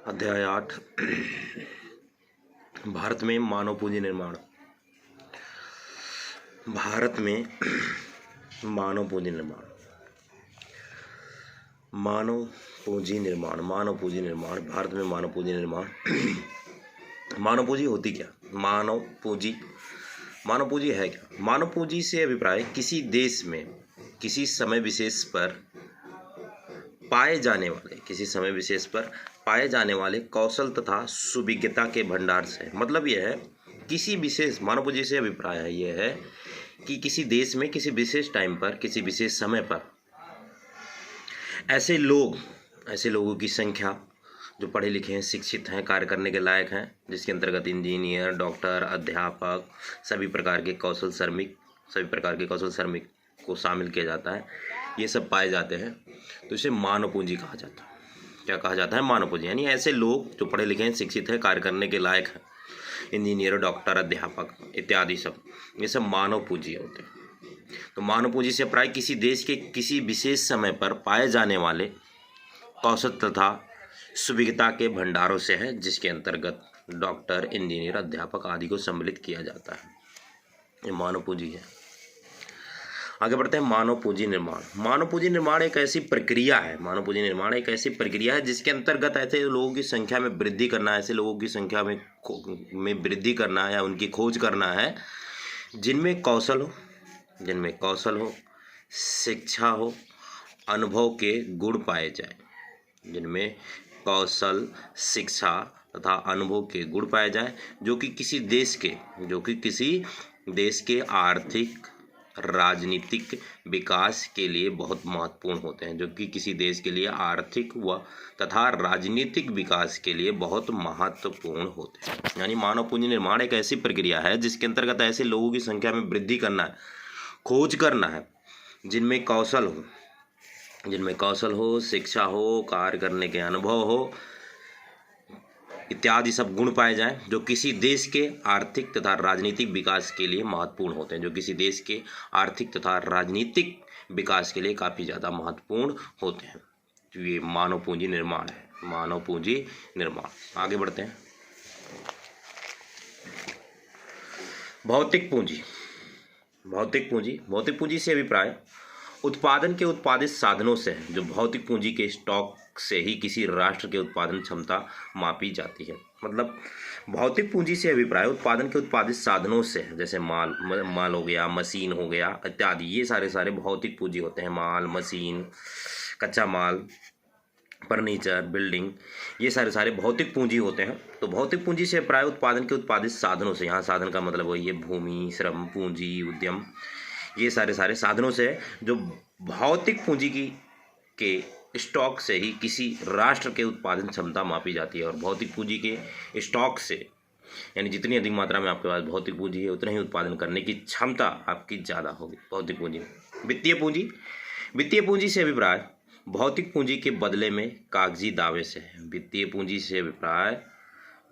अध्याय 8 भारत में मानव पूंजी निर्माण। भारत में मानव पूंजी निर्माण, मानव पूंजी निर्माण, मानव पूंजी निर्माण। भारत में मानव पूंजी निर्माण। मानव पूंजी होती क्या? मानव पूंजी है क्या? मानव पूंजी से अभिप्राय किसी देश में किसी समय विशेष पर पाए जाने वाले कौशल तथा सुविज्ञता के भंडार से। मतलब यह है किसी विशेष, मानव पूंजी से अभिप्राय है यह है कि किसी देश में किसी विशेष टाइम पर किसी विशेष समय पर ऐसे लोगों की संख्या जो पढ़े लिखे हैं, शिक्षित हैं, कार्य करने के लायक हैं, जिसके अंतर्गत इंजीनियर, डॉक्टर, अध्यापक, सभी प्रकार के कौशल श्रमिक को शामिल किया जाता है। ये सब पाए जाते हैं तो इसे मानव पूंजी कहा जाता है। क्या कहा जाता है? मानव पूंजी। यानी ऐसे लोग जो पढ़े लिखे हैं, शिक्षित हैं, कार्य करने के लायक हैं, इंजीनियर, डॉक्टर, अध्यापक इत्यादि सब, ये सब मानव पूंजी होते हैं। तो मानव पूंजी से प्राय किसी देश के किसी विशेष समय पर पाए जाने वाले कौशल तथा सुविज्ञता के भंडारों से है, जिसके अंतर्गत डॉक्टर, इंजीनियर, अध्यापक आदि को सम्मिलित किया जाता है। ये मानव पूंजी है। आगे बढ़ते हैं। मानव पूंजी निर्माण एक ऐसी प्रक्रिया है जिसके अंतर्गत ऐसे लोगों की संख्या में वृद्धि करना, ऐसे लोगों की संख्या में वृद्धि करना या उनकी खोज करना है जिनमें कौशल हो, शिक्षा हो, अनुभव के गुण पाए जाए। जिनमें कौशल, शिक्षा तथा अनुभव के गुण पाए जाए जो कि किसी देश के आर्थिक, राजनीतिक विकास के लिए बहुत महत्वपूर्ण होते हैं। जो कि किसी देश के लिए आर्थिक तथा राजनीतिक विकास के लिए बहुत महत्वपूर्ण होते हैं। यानी मानव पूंजी निर्माण एक ऐसी प्रक्रिया है जिसके अंतर्गत ऐसे लोगों की संख्या में वृद्धि करना है, खोज करना है जिनमें कौशल हो, शिक्षा हो, कार्य करने के अनुभव हो इत्यादि सब गुण पाए जाएं जो किसी देश के आर्थिक तथा राजनीतिक विकास के लिए महत्वपूर्ण होते हैं। जो किसी देश के आर्थिक तथा राजनीतिक विकास के लिए काफ़ी ज़्यादा महत्वपूर्ण होते हैं। तो ये मानव पूंजी निर्माण है, मानव पूंजी निर्माण। आगे बढ़ते हैं। भौतिक पूंजी से अभिप्राय उत्पादन के उत्पादित साधनों से है, जो भौतिक पूंजी के स्टॉक से ही किसी राष्ट्र के उत्पादन क्षमता मापी जाती है। मतलब भौतिक पूंजी से अभिप्राय उत्पादन के उत्पादित साधनों से है, जैसे माल हो गया, मशीन हो गया इत्यादि। ये सारे भौतिक पूंजी होते हैं। माल, मशीन, कच्चा माल, फर्नीचर, बिल्डिंग, ये सारे भौतिक पूंजी होते हैं। तो भौतिक पूंजी से अभिप्राय उत्पादन के उत्पादित साधनों से, यहाँ साधन का मतलब वही है भूमि, श्रम, पूंजी, उद्यम, ये सारे साधनों से जो भौतिक पूंजी के स्टॉक से ही किसी राष्ट्र के उत्पादन क्षमता मापी जाती है। और भौतिक पूंजी के स्टॉक से, यानी जितनी अधिक मात्रा में आपके पास भौतिक पूंजी है उतना ही उत्पादन करने की क्षमता आपकी ज़्यादा होगी भौतिक पूंजी में। वित्तीय पूंजी से अभिप्राय भौतिक पूंजी के बदले में कागजी दावे से है। वित्तीय पूंजी से अभिप्राय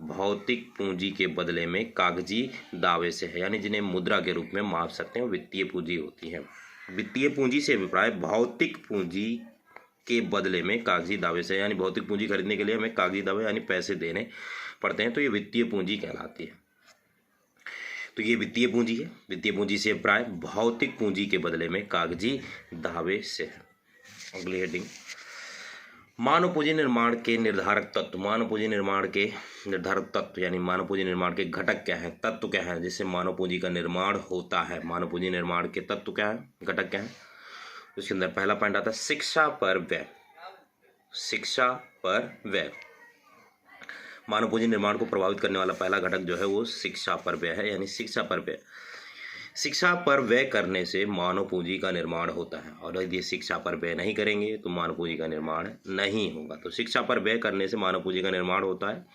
भौतिक पूंजी के बदले में कागजी दावे से है, यानी जिन्हें मुद्रा के रूप में माप सकते हैं, वित्तीय पूंजी होती है। वित्तीय पूंजी से अभिप्राय भौतिक पूंजी के बदले में कागजी दावे से, यानी भौतिक पूंजी खरीदने के लिए हमें कागजी दावे यानी पैसे देने पड़ते हैं, तो ये वित्तीय पूंजी कहलाती है। तो ये वित्तीय पूंजी है। वित्तीय पूंजी से अभिप्राय भौतिक पूंजी के बदले में कागजी दावे से है। अगली हेडिंग, मानव पूंजी निर्माण के निर्धारक तत्व। मानव पूंजी निर्माण के निर्धारक तत्व यानी मानव पूंजी निर्माण के घटक क्या है, तत्व क्या है जिससे मानव पूंजी का निर्माण होता है। मानव पूंजी निर्माण के तत्व क्या है, घटक क्या है? उसके अंदर पहला पॉइंट आता है शिक्षा पर व्यय। मानव पूंजी निर्माण को प्रभावित करने वाला पहला घटक जो है वो शिक्षा पर व्यय है। यानी शिक्षा पर व्यय करने से मानव पूंजी का निर्माण होता है। और यदि शिक्षा पर व्यय नहीं करेंगे तो मानव पूंजी का निर्माण नहीं होगा। तो शिक्षा पर व्यय करने से मानव पूंजी का निर्माण होता है।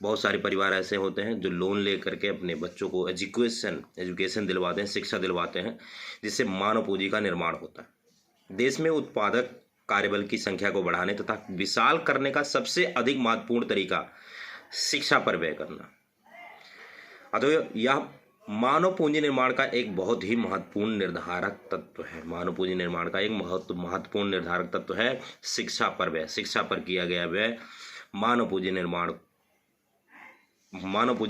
बहुत सारे परिवार ऐसे होते हैं जो लोन ले करके अपने बच्चों को एजुकेशन दिलवाते हैं, शिक्षा दिलवाते हैं, जिससे मानव पूंजी का निर्माण होता है। देश में उत्पादक कार्यबल की संख्या को बढ़ाने तथा विशाल करने का सबसे अधिक महत्वपूर्ण तरीका शिक्षा पर व्यय करना। अतः यह मानव पूंजी निर्माण का एक बहुत ही महत्वपूर्ण निर्धारक तत्व है। मानव पूंजी निर्माण का एक महत्वपूर्ण निर्धारक तत्व है शिक्षा पर व्यय। शिक्षा पर किया गया व्यय मानव पूंजी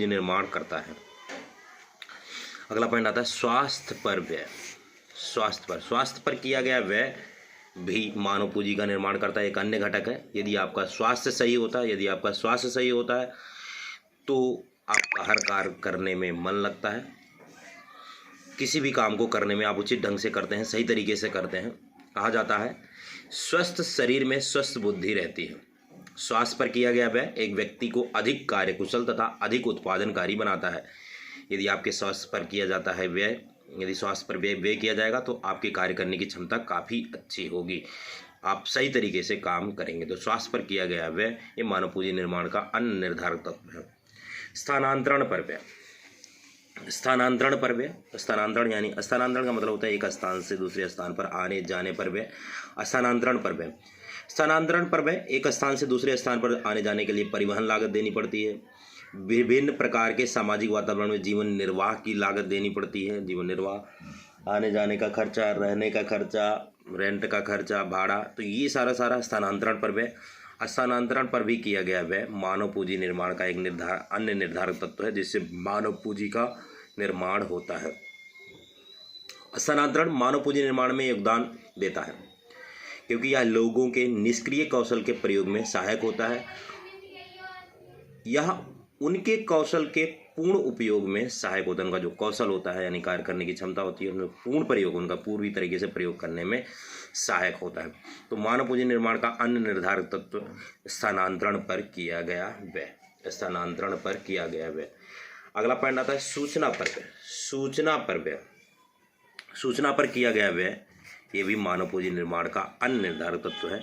निर्माण करता है। अगला पॉइंट आता है स्वास्थ्य पर व्यय। स्वास्थ्य पर किया गया व्यय भी मानव पूंजी का निर्माण करता है, एक अन्य घटक है। यदि आपका स्वास्थ्य सही होता है तो आपका हर कार्य करने में मन लगता है, किसी भी काम को करने में आप उचित ढंग से करते हैं, सही तरीके से करते हैं। कहा जाता है स्वस्थ शरीर में स्वस्थ बुद्धि रहती है। स्वास्थ्य पर किया गया व्यय एक व्यक्ति को अधिक कार्यकुशल तथा अधिक उत्पादनकारी बनाता है। यदि आपके स्वास्थ्य पर किया जाता है व्यय, यदि स्वास्थ्य पर व्यय किया जाएगा तो आपकी कार्य करने की क्षमता काफ़ी अच्छी होगी, आप सही तरीके से काम करेंगे। तो स्वास्थ्य पर किया गया व्यय ये मानव पूंजी निर्माण का अन्य निर्धारक तत्व है। स्थानांतरण पर व्यय। स्थानांतरण का मतलब होता है एक स्थान से दूसरे स्थान पर आने जाने पर व्यय। स्थानांतरण पर व्यय एक स्थान से दूसरे स्थान पर आने जाने के लिए परिवहन लागत देनी पड़ती है। विभिन्न प्रकार के सामाजिक वातावरण में जीवन निर्वाह की लागत देनी पड़ती है। जीवन निर्वाह, आने जाने का खर्चा, रहने का खर्चा, रेंट का खर्चा, भाड़ा, तो ये सारा स्थानांतरण पर व्यय। स्थानांतरण पर भी किया गया व्यय मानव पूंजी निर्माण का एक अन्य निर्धारक तत्व है, जिससे मानव पूंजी का निर्माण होता है। स्थानांतरण मानव पूंजी निर्माण में योगदान देता है क्योंकि यह लोगों के निष्क्रिय कौशल के प्रयोग में सहायक होता है। यह उनके कौशल के पूर्ण उपयोग में सहायक होता है। उनका जो कौशल होता है यानी कार्य करने की क्षमता होती है, उनमें पूर्ण प्रयोग, उनका पूरी तरीके से प्रयोग करने में सहायक होता है। तो मानव पूंजी निर्माण का अन्य निर्धारक तत्व स्थानांतरण पर किया गया व्यय। अगला पॉइंट आता है सूचना पर किया गया व्यय ये भी मानव पूंजी निर्माण का अन्य निर्धारक तत्व है,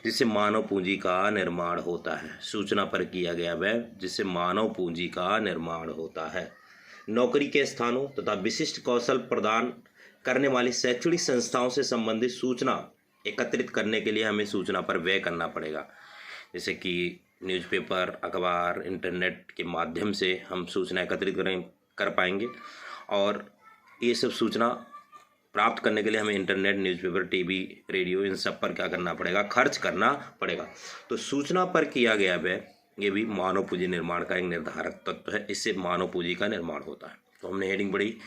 जिससे मानव पूंजी का निर्माण होता है। सूचना पर किया गया व्यय जिससे मानव पूंजी का निर्माण होता है। नौकरी के स्थानों तथा विशिष्ट कौशल प्रदान करने वाली शैक्षणिक संस्थाओं से संबंधित सूचना एकत्रित करने के लिए हमें सूचना पर व्यय करना पड़ेगा। जैसे कि न्यूज़पेपर, अखबार, इंटरनेट के माध्यम से हम सूचना एकत्रित कर पाएंगे, और ये सब सूचना प्राप्त करने के लिए हमें इंटरनेट, न्यूज़पेपर, टीवी, रेडियो, इन सब पर क्या करना पड़ेगा, खर्च करना पड़ेगा। तो सूचना पर किया गया व्यय ये भी मानव पूंजी निर्माण का एक निर्धारक तत्व है, इससे मानव पूंजी का निर्माण होता है। तो हमने हेडिंग पढ़ी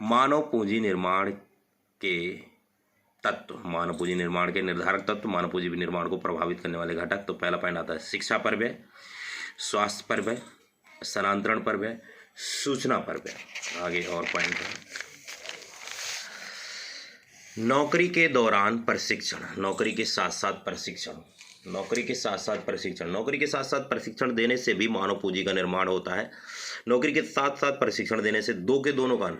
मानव पूंजी निर्माण के तत्व, मानव पूंजी निर्माण के निर्धारक तत्व, मानव पूंजी निर्माण को प्रभावित करने वाले घटक। तो पहला पॉइंट आता है शिक्षा पर व्यय, स्वास्थ्य पर व्यय, स्थानांतरण पर व्यय, सूचना पर व्यय। आगे और पॉइंट है नौकरी के दौरान प्रशिक्षण, नौकरी के साथ साथ प्रशिक्षण देने से भी मानव पूंजी का निर्माण होता है। नौकरी के साथ साथ प्रशिक्षण देने से दोनों का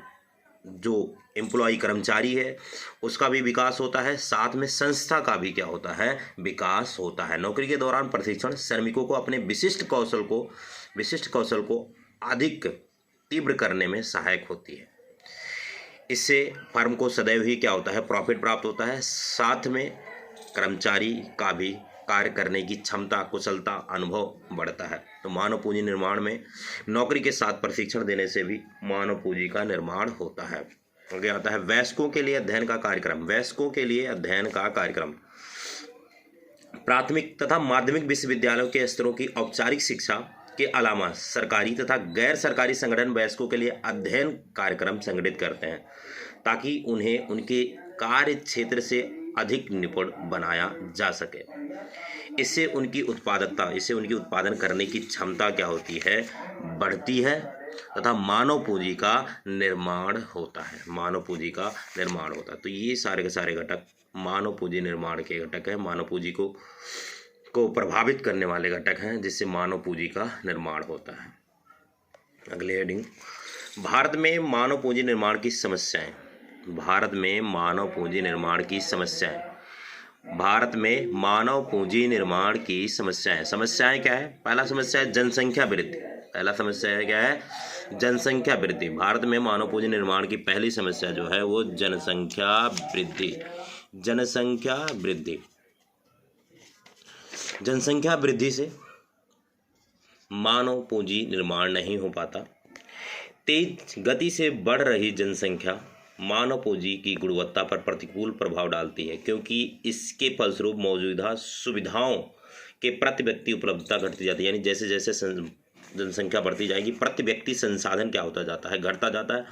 जो एम्प्लॉय कर्मचारी है उसका भी विकास होता है, साथ में संस्था का भी क्या होता है, विकास होता है। नौकरी के दौरान प्रशिक्षण श्रमिकों को अपने विशिष्ट कौशल को अधिक तीव्र करने में सहायक होती है। इससे फर्म को सदैव ही क्या होता है, प्रॉफिट प्राप्त होता है, साथ में कर्मचारी का भी कार्य करने की क्षमता, कुशलता, अनुभव बढ़ता है। तो मानव पूंजी निर्माण में नौकरी के साथ प्रशिक्षण देने से भी मानव पूंजी का निर्माण होता है। आगे आता है वयस्कों के लिए अध्ययन का कार्यक्रम। प्राथमिक तथा माध्यमिक विश्वविद्यालयों के स्तरों की औपचारिक शिक्षा के अलावा सरकारी तथा गैर सरकारी संगठन वयस्कों के लिए अध्ययन कार्यक्रम संगठित करते हैं ताकि उन्हें उनके कार्य क्षेत्र से अधिक निपुण बनाया जा सके। इससे उनकी उत्पादन करने की क्षमता क्या होती है, बढ़ती है तथा मानव पूंजी का निर्माण होता है। तो ये सारे के सारे घटक मानव पूंजी निर्माण के घटक हैं, मानव पूंजी को प्रभावित करने वाले घटक हैं, जिससे मानव पूंजी का निर्माण होता है। अगले हेडिंग भारत में मानव पूंजी निर्माण की समस्याएं। समस्याएं क्या है? पहला समस्या है जनसंख्या वृद्धि। भारत में मानव पूंजी निर्माण की पहली समस्या जो है वो जनसंख्या वृद्धि से मानव पूंजी निर्माण नहीं हो पाता। तेज गति से बढ़ रही जनसंख्या मानव पूंजी की गुणवत्ता पर प्रतिकूल प्रभाव डालती है, क्योंकि इसके फलस्वरूप मौजूदा सुविधाओं के प्रति व्यक्ति उपलब्धता घटती जाती है। यानी जैसे जैसे जनसंख्या बढ़ती जाएगी, प्रति व्यक्ति संसाधन क्या होता जाता है, घटता जाता है।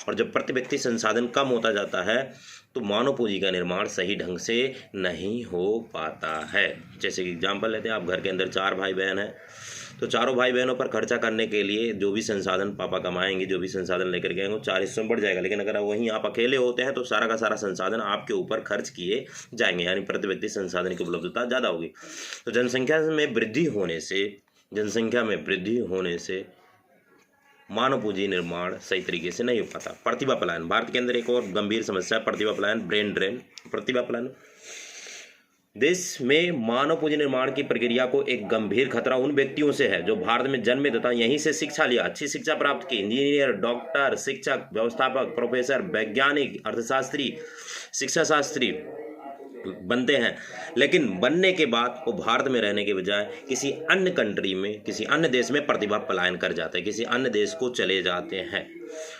और जब प्रति व्यक्ति संसाधन कम होता जाता है तो मानव पूंजी का निर्माण सही ढंग से नहीं हो पाता है। जैसे कि एग्जाम्पल लेते हैं, आप घर के अंदर 4 भाई बहन हैं, तो चारों भाई बहनों पर खर्चा करने के लिए जो भी संसाधन पापा कमाएंगे, जो भी संसाधन लेकर के आएंगे, वो 4 हिस्सों में बढ़ जाएगा। लेकिन अगर वहीं आप अकेले होते हैं तो सारा का सारा संसाधन आपके ऊपर खर्च किए जाएंगे, यानी प्रति व्यक्ति संसाधन की उपलब्धता ज़्यादा होगी। तो जनसंख्या में वृद्धि होने से मानव पूंजी निर्माण सही तरीके से नहीं हो पाता। प्रतिभा पलायन, भारत के अंदर एक और गंभीर समस्या है प्रतिभा पलायन, ब्रेन ड्रेन। प्रतिभा पलायन, देश में मानव पूंजी निर्माण की प्रक्रिया को एक गंभीर खतरा उन व्यक्तियों से है जो भारत में जन्मे तथा यहीं से शिक्षा लिया, अच्छी शिक्षा प्राप्त की, इंजीनियर, डॉक्टर, शिक्षक, व्यवस्थापक, प्रोफेसर, वैज्ञानिक, अर्थशास्त्री, शिक्षा शास्त्री बनते हैं, लेकिन बनने के बाद वो भारत में रहने के बजाय किसी अन्य कंट्री में, किसी अन्य देश में प्रतिभा पलायन कर जाते हैं, किसी अन्य देश को चले जाते हैं।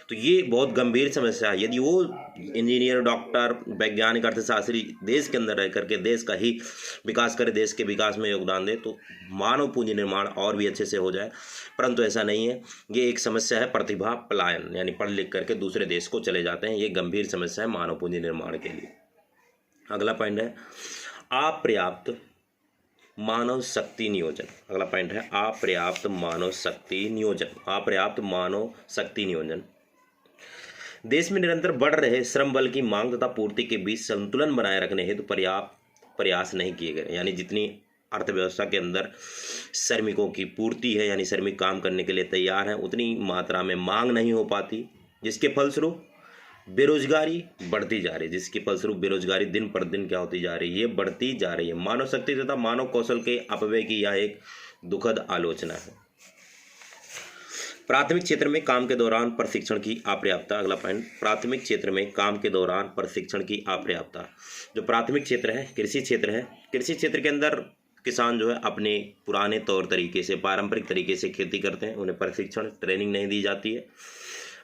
तो ये बहुत गंभीर समस्या है। यदि वो इंजीनियर, डॉक्टर, वैज्ञानिक, अर्थशास्त्री देश के अंदर रह करके देश का ही विकास करे, देश के विकास में योगदान दे, तो मानव पूंजी निर्माण और भी अच्छे से हो जाए, परंतु ऐसा नहीं है। ये एक समस्या है प्रतिभा पलायन, यानी पढ़ लिख करके दूसरे देश को चले जाते हैं। ये गंभीर समस्या है मानव पूंजी निर्माण के लिए। अगला पॉइंट है अपर्याप्त मानव शक्ति नियोजन। अगला पॉइंट है अपर्याप्त मानव शक्ति नियोजन। अपर्याप्त मानव शक्ति नियोजन देश में निरंतर बढ़ रहे श्रम बल की मांग तथा पूर्ति के बीच संतुलन बनाए रखने हेतु पर्याप्त प्रयास नहीं किए गए। यानी जितनी अर्थव्यवस्था के अंदर श्रमिकों की पूर्ति है, यानी श्रमिक काम करने के लिए तैयार हैं, उतनी मात्रा में मांग नहीं हो पाती, जिसके फलस्वरूप बेरोजगारी बढ़ती जा रही है। जिसके फलस्वरूप बेरोजगारी दिन पर दिन क्या होती जा रही है, बढ़ती जा रही है। मानव शक्ति तथा मानव कौशल के अपव्यय की यह एक दुखद आलोचना है। प्राथमिक क्षेत्र में काम के दौरान प्रशिक्षण की अपर्याप्तता। अगला पॉइंट, प्राथमिक क्षेत्र में काम के दौरान प्रशिक्षण की अपर्याप्तता। जो प्राथमिक क्षेत्र है, कृषि क्षेत्र है, कृषि क्षेत्र के अंदर किसान जो है अपने पुराने तौर तरीके से, पारंपरिक तरीके से खेती करते हैं, उन्हें प्रशिक्षण, ट्रेनिंग नहीं दी जाती है।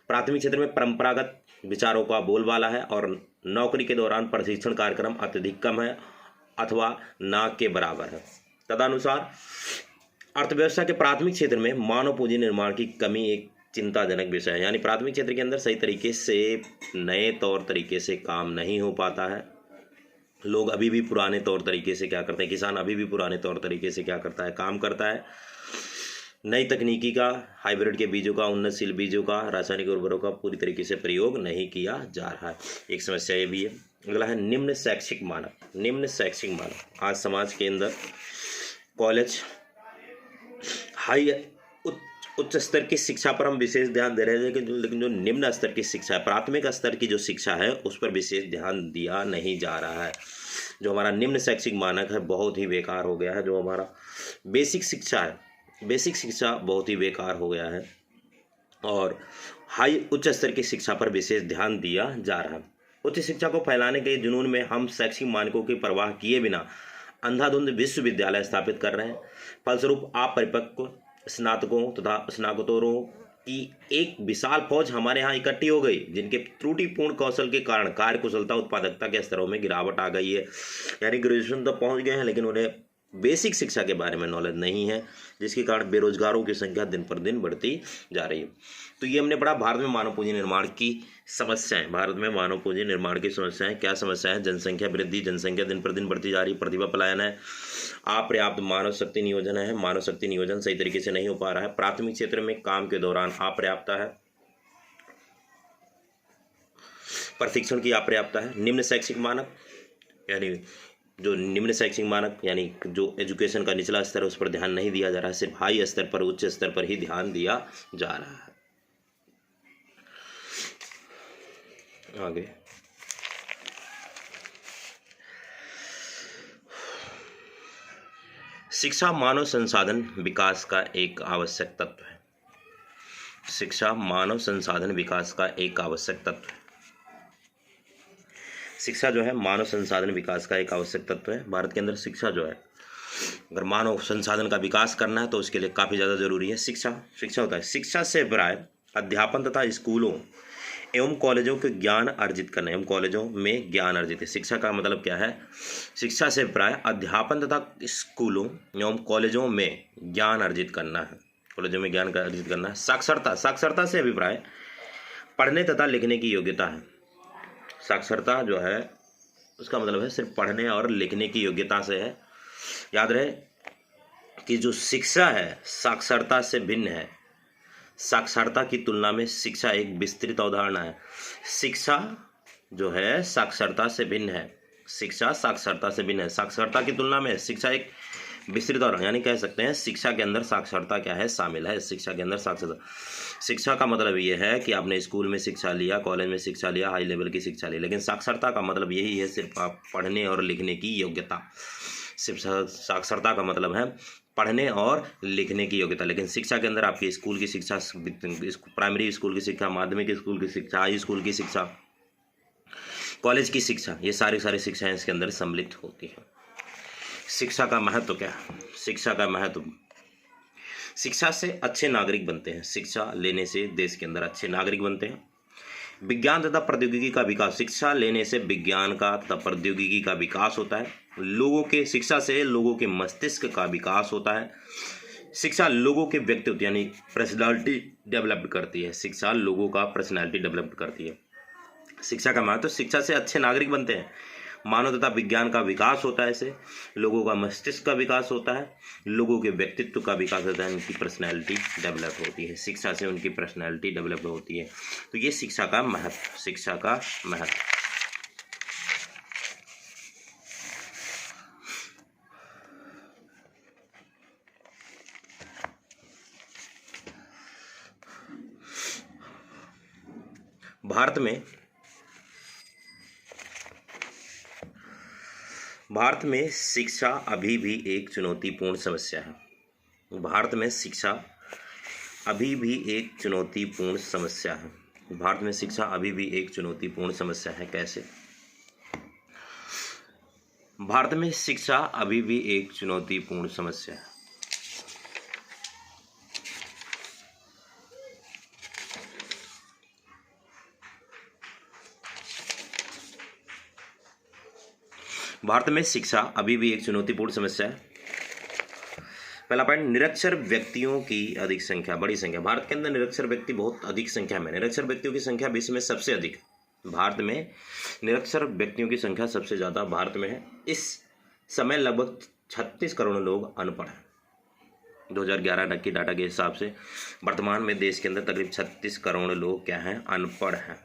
प्राथमिक क्षेत्र में परंपरागत विचारों का बोलबाला है और नौकरी के दौरान प्रशिक्षण कार्यक्रम अत्यधिक कम है अथवा ना के बराबर है। तदनुसार अर्थव्यवस्था के प्राथमिक क्षेत्र में मानव पूंजी निर्माण की कमी एक चिंताजनक विषय है। यानी प्राथमिक क्षेत्र के अंदर सही तरीके से, नए तौर तरीके से काम नहीं हो पाता है। लोग अभी भी पुराने तौर तरीके से क्या करते हैं, किसान अभी भी पुराने तौर तरीके से क्या करता है, काम करता है। नई तकनीकी का, हाइब्रिड के बीजों का, उन्नतशील बीजों का, रासायनिक उर्वरकों का पूरी तरीके से प्रयोग नहीं किया जा रहा है। एक समस्या ये भी है। अगला है निम्न शैक्षिक मानक। निम्न शैक्षिक मानक, आज समाज के अंदर कॉलेज, उच्च स्तर की शिक्षा पर हम विशेष ध्यान दे रहे हैं, लेकिन जो निम्न स्तर की शिक्षा है, प्राथमिक स्तर की जो शिक्षा है, उस पर विशेष ध्यान दिया नहीं जा रहा है। जो हमारा निम्न शैक्षिक मानक है बहुत ही बेकार हो गया है। जो हमारा बेसिक शिक्षा है, बेसिक शिक्षा बहुत ही बेकार हो गया है और उच्च स्तर की शिक्षा पर विशेष ध्यान दिया जा रहा है। उच्च शिक्षा को फैलाने के जुनून में हम शैक्षिक मानकों की परवाह किए बिना अंधाधुंध विश्वविद्यालय स्थापित कर रहे हैं। फलस्वरूप अपरिपक्व स्नातकों तथा स्नातकोत्तरों की एक विशाल फौज हमारे यहाँ इकट्ठी हो गई, जिनके त्रुटिपूर्ण कौशल के कारण कार्य कुशलता, उत्पादकता के स्तरों में गिरावट आ गई है। यानी ग्रेजुएशन तक पहुँच गए हैं, लेकिन उन्हें बेसिक शिक्षा के बारे में नॉलेज नहीं है, जिसके कारण बेरोजगारों की संख्या दिन पर दिन बढ़ती जा रही है। तो ये हमने पढ़ा भारत में मानव पूंजी निर्माण की समस्याएं। भारत में मानव पूंजी निर्माण की समस्याएं क्या समस्याएं? जनसंख्या वृद्धि, जनसंख्या दिन पर दिन बढ़ती जा रही, प्रतिभा पलायन है, अपर्याप्त मानव शक्ति नियोजन है, मानव शक्ति नियोजन सही तरीके से नहीं हो पा रहा है, प्राथमिक क्षेत्र में काम के दौरान अपर्याप्तता है, प्रशिक्षण की अपर्याप्तता है, निम्न शैक्षिक मानक, यानी जो निम्न शैक्षिक मानक यानी जो एजुकेशन का निचला स्तर है उस पर ध्यान नहीं दिया जा रहा है, सिर्फ हाई स्तर पर, उच्च स्तर पर ही ध्यान दिया जा रहा है। आगे शिक्षा मानव संसाधन विकास का एक आवश्यक तत्व है। शिक्षा मानव संसाधन विकास का एक आवश्यक तत्व है। शिक्षा जो है मानव संसाधन विकास का एक आवश्यक तत्व है। भारत के अंदर शिक्षा जो है, अगर मानव संसाधन का विकास करना है तो उसके लिए काफ़ी ज़्यादा जरूरी है शिक्षा। शिक्षा होता है, शिक्षा से अभिप्राय अध्यापन तथा स्कूलों एवं कॉलेजों के ज्ञान अर्जित करना, एवं कॉलेजों में ज्ञान अर्जित है। शिक्षा का मतलब क्या है? शिक्षा से अभिप्राय अध्यापन तथा स्कूलों एवं कॉलेजों में ज्ञान अर्जित करना है, कॉलेजों में ज्ञान का अर्जित करना है। साक्षरता, साक्षरता से अभिप्राय पढ़ने तथा लिखने की योग्यता है। साक्षरता जो है उसका मतलब है सिर्फ पढ़ने और लिखने की योग्यता से है। याद रहे कि जो शिक्षा है साक्षरता से भिन्न है। साक्षरता की तुलना में शिक्षा एक विस्तृत अवधारणा है। शिक्षा जो है साक्षरता से भिन्न है। शिक्षा साक्षरता से भिन्न है। साक्षरता की तुलना में शिक्षा एक विस्तृत अवधारणा, यानी कह सकते हैं शिक्षा के अंदर साक्षरता क्या है, शामिल है। शिक्षा के अंदर साक्षरता, शिक्षा का मतलब ये है कि आपने स्कूल में शिक्षा लिया, कॉलेज में शिक्षा लिया, हाई लेवल की शिक्षा ली, लेकिन साक्षरता का मतलब यही है सिर्फ आप पढ़ने और लिखने की योग्यता। सिर्फ साक्षरता का मतलब है पढ़ने और लिखने की योग्यता, लेकिन शिक्षा के अंदर आपकी स्कूल की शिक्षा, प्राइमरी स्कूल की शिक्षा, माध्यमिक स्कूल की शिक्षा, हाई स्कूल की शिक्षा, कॉलेज की शिक्षा, ये सारी शिक्षाएं इसके अंदर सम्मिलित होती हैं। शिक्षा का महत्व क्या है? शिक्षा का महत्व, शिक्षा से अच्छे नागरिक बनते हैं। शिक्षा लेने से देश के अंदर अच्छे नागरिक बनते हैं। विज्ञान तथा प्रौद्योगिकी का विकास, शिक्षा लेने से विज्ञान का तथा प्रौद्योगिकी का विकास होता है। लोगों के, शिक्षा से लोगों के मस्तिष्क का विकास होता है। शिक्षा लोगों के व्यक्तित्व यानी पर्सनालिटी डेवलप करती है। शिक्षा लोगों का पर्सनालिटी डेवलप करती है। शिक्षा का महत्व, शिक्षा से अच्छे नागरिक बनते हैं। मानव तथा विज्ञान का विकास होता है। इससे लोगों का मस्तिष्क का विकास होता है, लोगों के व्यक्तित्व का विकास होता है, उनकी पर्सनैलिटी डेवलप होती है। शिक्षा से उनकी पर्सनैलिटी डेवलप होती है। तो ये शिक्षा का महत्व, शिक्षा का महत्व। भारत में शिक्षा अभी भी एक चुनौतीपूर्ण समस्या है। भारत में शिक्षा अभी भी एक चुनौतीपूर्ण समस्या है। भारत में शिक्षा अभी भी एक चुनौतीपूर्ण समस्या है। कैसे? भारत में शिक्षा अभी भी एक चुनौतीपूर्ण समस्या है। भारत में शिक्षा अभी भी एक चुनौतीपूर्ण समस्या है। पहला पॉइंट, निरक्षर व्यक्तियों की अधिक संख्या, बड़ी संख्या। भारत के अंदर निरक्षर व्यक्ति बहुत अधिक संख्या में, निरक्षर व्यक्तियों की संख्या विश्व में सबसे अधिक। भारत में निरक्षर व्यक्तियों की संख्या सबसे ज़्यादा भारत में है। इस समय लगभग 36 करोड़ लोग अनपढ़ हैं। 2011 की डाटा के हिसाब से वर्तमान में देश के अंदर तकरीब 36 करोड़ लोग क्या हैं, अनपढ़ हैं।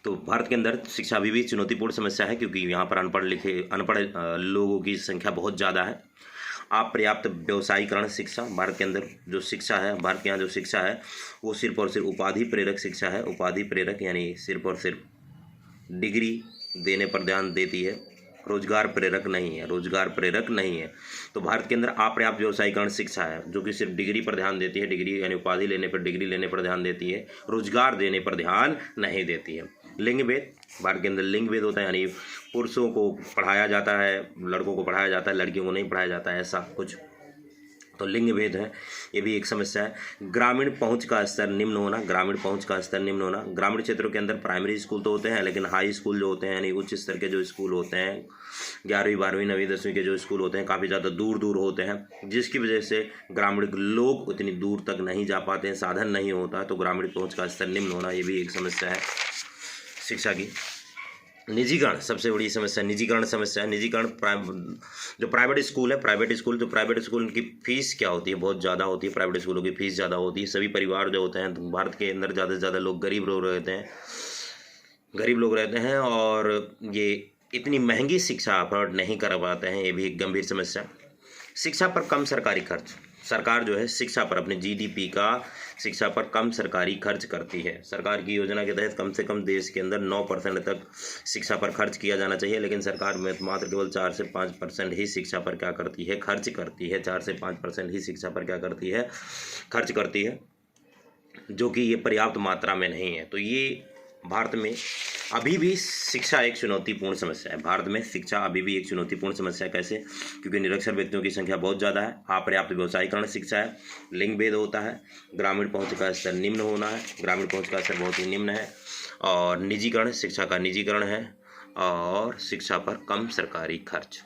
तो भारत के अंदर शिक्षा अभी भी चुनौतीपूर्ण समस्या है, क्योंकि यहाँ पर अनपढ़ लोगों की संख्या बहुत ज़्यादा है। अपर्याप्त व्यवसायीकरण शिक्षा, भारत के अंदर जो शिक्षा है, भारत के यहाँ जो शिक्षा है वो सिर्फ और सिर्फ उपाधि प्रेरक शिक्षा है। उपाधि प्रेरक यानी सिर्फ और सिर्फ डिग्री देने पर ध्यान देती है, रोजगार प्रेरक नहीं है, रोजगार प्रेरक नहीं है। तो भारत के अंदर अपर्याप्त व्यवसायीकरण शिक्षा है, जो कि सिर्फ डिग्री पर ध्यान देती है, डिग्री यानी उपाधि लेने पर, डिग्री लेने पर ध्यान देती है, रोजगार देने पर ध्यान नहीं देती है। लिंग भेद, भारत के अंदर लिंग भेद होता है, यानी पुरुषों को पढ़ाया जाता है, लड़कों को पढ़ाया जाता है, लड़कियों को नहीं पढ़ाया जाता है, ऐसा कुछ। तो लिंग भेद है, ये भी एक समस्या है। ग्रामीण पहुंच का स्तर निम्न होना, ग्रामीण पहुंच का स्तर निम्न होना। ग्रामीण क्षेत्रों के अंदर प्राइमरी स्कूल तो होते हैं, लेकिन हाई स्कूल जो होते हैं यानी उच्च स्तर के जो स्कूल होते हैं, 11वीं 12वीं 9वीं 10वीं के जो स्कूल होते हैं, काफ़ी ज़्यादा दूर दूर होते हैं, जिसकी वजह से ग्रामीण लोग उतनी दूर तक नहीं जा पाते हैं, साधन नहीं होता, तो ग्रामीण पहुँच का स्तर निम्न होना, ये भी एक समस्या है शिक्षा की। निजीकरण सबसे बड़ी समस्या, निजीकरण समस्या है। निजीकरण, जो प्राइवेट स्कूल है, प्राइवेट स्कूल की फीस क्या होती है, बहुत ज़्यादा होती है। प्राइवेट स्कूलों की फीस ज़्यादा होती है। सभी परिवार जो होते हैं भारत के अंदर ज़्यादा से ज़्यादा लोग गरीब लोग रहते हैं और ये इतनी महंगी शिक्षा अफोर्ड नहीं कर पाते हैं, ये भी एक गंभीर समस्या। शिक्षा पर कम सरकारी खर्च, सरकार जो है शिक्षा पर अपने GDP का शिक्षा पर कम सरकारी खर्च करती है। सरकार की योजना के तहत कम से कम देश के अंदर 9% तक शिक्षा पर खर्च किया जाना चाहिए, लेकिन सरकार में मात्र केवल 4 से 5% ही शिक्षा पर क्या करती है, खर्च करती है। 4 से 5% ही शिक्षा पर क्या करती है, खर्च करती है, जो कि ये पर्याप्त मात्रा में नहीं है। तो ये भारत में अभी भी शिक्षा एक चुनौतीपूर्ण समस्या है। भारत में शिक्षा अभी भी एक चुनौतीपूर्ण समस्या है। कैसे? क्योंकि निरक्षर व्यक्तियों की संख्या बहुत ज़्यादा है, अपर्याप्त व्यवसायीकरण शिक्षा है, लिंग भेद होता है, ग्रामीण पहुंच का स्तर निम्न होना है, ग्रामीण पहुंच का स्तर बहुत ही निम्न है, और निजीकरण, शिक्षा का निजीकरण है, और शिक्षा पर कम सरकारी खर्च।